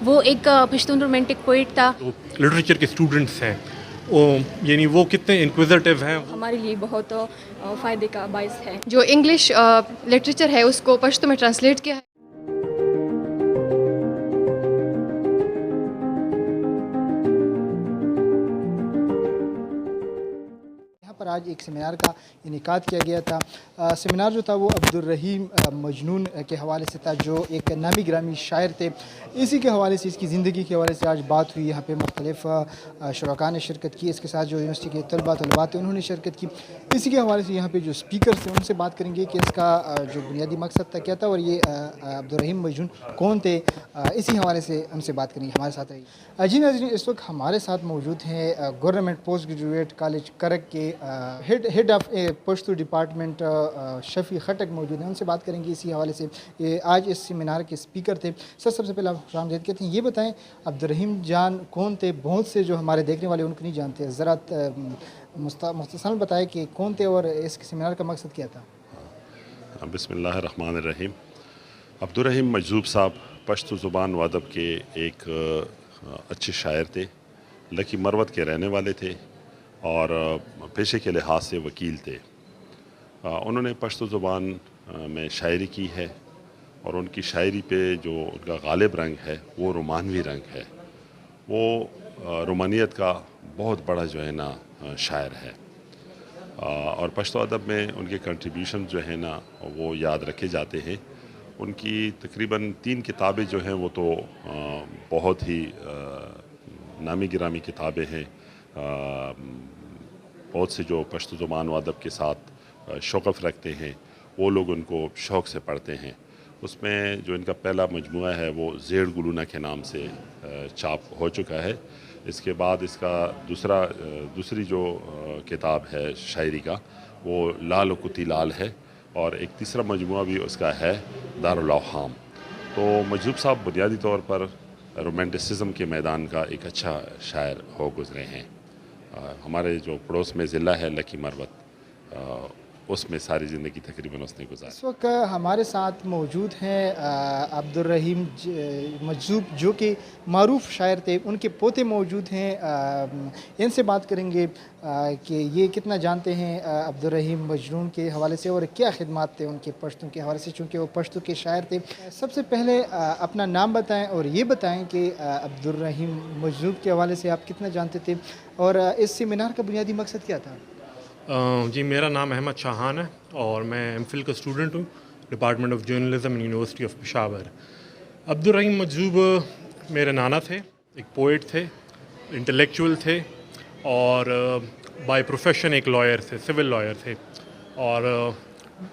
وہ ایک Pashtun romantic poet تھا. جو لٹریچر کے اسٹوڈنٹس ہیں یعنی وہ کتنے انکویزیٹو ہیں. ہمارے لیے بہت فائدے کا باعث ہے. جو انگلش لٹریچر ہے اس کو پشتو میں ٹرانسلیٹ کیا ہے. پر آج ایک سیمینار کا انعقاد کیا گیا تھا. سیمینار جو تھا وہ عبدالرحیم مجنون کے حوالے سے تھا جو ایک نامی گرامی شاعر تھے. اسی کے حوالے سے اس کی زندگی کے حوالے سے آج بات ہوئی. یہاں پہ مختلف شرکاء نے شرکت کی. اس کے ساتھ جو یونیورسٹی کے طلباء تھے انہوں نے شرکت کی. اسی کے حوالے سے یہاں پہ جو اسپیکرز تھے ان سے بات کریں گے کہ اس کا جو بنیادی مقصد تھا کیا تھا اور یہ عبدالرحیم مجنون کون تھے. اسی حوالے سے ان سے بات کریں گے. ہمارے ساتھ رہیے. جی ناظرین، اس وقت ہمارے ساتھ موجود ہیں گورنمنٹ پوسٹ گریجویٹ کالج کرک کے ہیڈ آف پشتو ڈپارٹمنٹ شفیع خٹک موجود ہیں. ان سے بات کریں گے اسی حوالے سے. یہ آج اس سیمینار کے اسپیکر تھے. سب سے پہلے آپ خوش آمدید کہتے ہیں. یہ بتائیں عبدالرحیم جان کون تھے؟ بہت سے جو ہمارے دیکھنے والے ان کو نہیں جانتے. ذرا مختصراً بتائیں کہ کون تھے اور اس سیمینار کا مقصد کیا تھا. بسم اللہ الرحمن الرحیم. عبدالرحیم مجذوب صاحب پشتو زبان و ادب کے ایک اچھے شاعر تھے. لکی مروت کے رہنے والے تھے اور پیشے کے لحاظ سے وکیل تھے. انہوں نے پشتو زبان میں شاعری کی ہے اور ان کی شاعری پہ جو ان کا غالب رنگ ہے وہ رومانوی رنگ ہے. وہ رومانیت کا بہت بڑا جو ہے نا شاعر ہے اور پشتو ادب میں ان کے کنٹریبیوشن جو ہے نا وہ یاد رکھے جاتے ہیں. ان کی تقریباً 3 کتابیں جو ہیں وہ تو بہت ہی نامی گرامی کتابیں ہیں. بہت سے جو پشتو زبان و ادب کے ساتھ شوق رکھتے ہیں وہ لوگ ان کو شوق سے پڑھتے ہیں. اس میں جو ان کا پہلا مجموعہ ہے وہ زیڑ گلونا کے نام سے چاپ ہو چکا ہے. اس کے بعد اس کا دوسری جو کتاب ہے شاعری کا وہ لال و کتی لال ہے اور ایک تیسرا مجموعہ بھی اس کا ہے دارالاوہام. تو مجذوب صاحب بنیادی طور پر رومانٹسزم کے میدان کا ایک اچھا شاعر ہو گزرے ہیں. ہمارے جو پڑوس میں ضلع ہے لکی مروت اس میں ساری زندگی تقریباً اس نے گزاری. اس وقت ہمارے ساتھ موجود ہیں عبدالرحیم مجذوب جو کہ معروف شاعر تھے. ان کے پوتے موجود ہیں. ان سے بات کریں گے کہ یہ کتنا جانتے ہیں عبدالرحیم مجنون کے حوالے سے اور کیا خدمات تھے ان کے پشتو کے حوالے سے چونکہ وہ پشتو کے شاعر تھے. سب سے پہلے اپنا نام بتائیں اور یہ بتائیں کہ عبدالرحیم مجذوب کے حوالے سے آپ کتنا جانتے تھے اور اس سیمینار کا بنیادی مقصد کیا تھا. جی میرا نام احمد شاہان ہے اور میں ایم فل کا اسٹوڈنٹ ہوں department of journalism university of Peshawar. Abdul Rahim مجذوب میرے نانا تھے. ایک پوئٹ تھے, انٹلیکچوئل تھے اور بائی پروفیشن ایک لائر تھے, سول لائر تھے. اور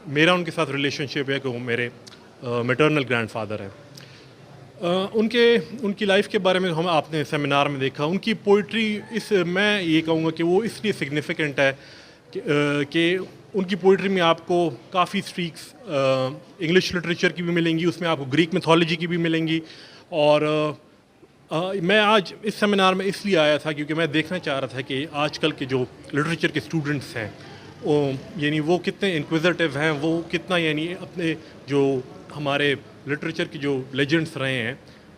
میرا ان کے ساتھ ریلیشن شپ ہے کہ وہ میرے میٹرنل گرینڈ فادر ہیں. ان کی لائف کے بارے میں آپ نے سیمینار میں دیکھا. ان کی پوئٹری میں یہ کہوں گا کہ وہ اس لیے سگنیفیکنٹ ہے کہ ان کی پوئٹری میں آپ کو کافی اسٹریکس انگلش لٹریچر کی بھی ملیں گی, اس میں آپ کو گریک میتھولوجی کی بھی ملیں گی. اور میں آج اس سیمینار میں اس لیے آیا تھا کیونکہ میں دیکھنا چاہ رہا تھا کہ آج کل کے جو لٹریچر کے اسٹوڈنٹس ہیں یعنی وہ کتنے انکویزیٹو ہیں, وہ کتنا یعنی اپنے جو ہمارے لٹریچر کے جو لیجنڈس رہے ہیں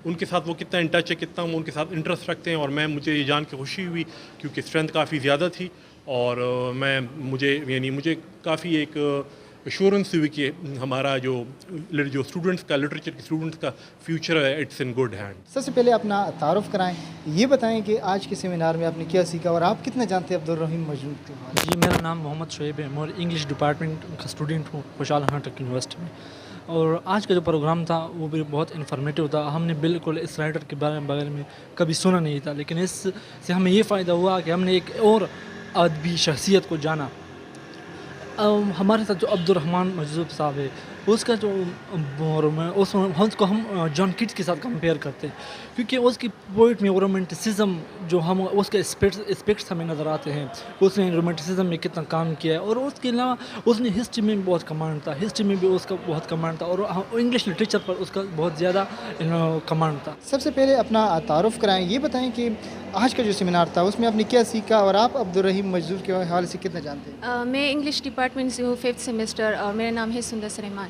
ان کے ساتھ وہ کتنا ان ٹچ ہے, کتنا وہ ان کے ساتھ انٹرسٹ رکھتے ہیں. اور مجھے یہ جان کے خوشی ہوئی کیونکہ اسٹرینتھ کافی زیادہ تھی اور مجھے کافی ایک ایشورنس ہوئی کہ ہمارا جو اسٹوڈنٹس کا لٹریچر کے اسٹوڈنٹس کا فیوچر ہے اٹس ان گڈ ہینڈ. سب سے پہلے اپنا تعارف کرائیں. یہ بتائیں کہ آج کے سیمینار میں آپ نے کیا سیکھا اور آپ کتنا جانتے ہیں عبدالرحیم مجنون کے بارے میں. جی میرا نام محمد شعیب ہے. میں انگلش ڈپارٹمنٹ کا اسٹوڈنٹ ہوں خوشحال خٹک یونیورسٹی میں. اور آج کا جو پروگرام تھا وہ بھی بہت انفارمیٹیو تھا. ہم نے بالکل اس رائٹر کے بارے میں کبھی سنا نہیں تھا, لیکن اس سے ہمیں یہ فائدہ ہوا کہ ہم نے ایک اور ادبی شخصیت کو جانا. ہمارے ساتھ جو عبدالرحمان مجذوب صاحب ہے اس کا جو اس کو ہم جان کیٹس کے ساتھ کمپیئر کرتے ہیں کیونکہ اس کی پوئٹ میں رومانٹسزم جو ہم اس کے اسپیکٹس ہمیں نظر آتے ہیں. اس نے رومانٹسزم میں کتنا کام کیا ہے اور اس کے علاوہ اس نے ہسٹری میں بھی بہت کمانڈ تھا. ہسٹری میں بھی اس کا بہت کمانڈ تھا اور انگلش لٹریچر پر اس کا بہت زیادہ کمانڈ تھا. سب سے پہلے اپنا تعارف کرائیں. یہ بتائیں کہ آج کا جو سیمینار تھا اس میں آپ نے کیا سیکھا اور آپ عبدالرحیم مجذوب کے حوالے سے کتنا جانتے ہیں. میں انگلش ڈپارٹمنٹ سے ہوں 5th سیمسٹر اور میرا نام ہے سندر سلیمان.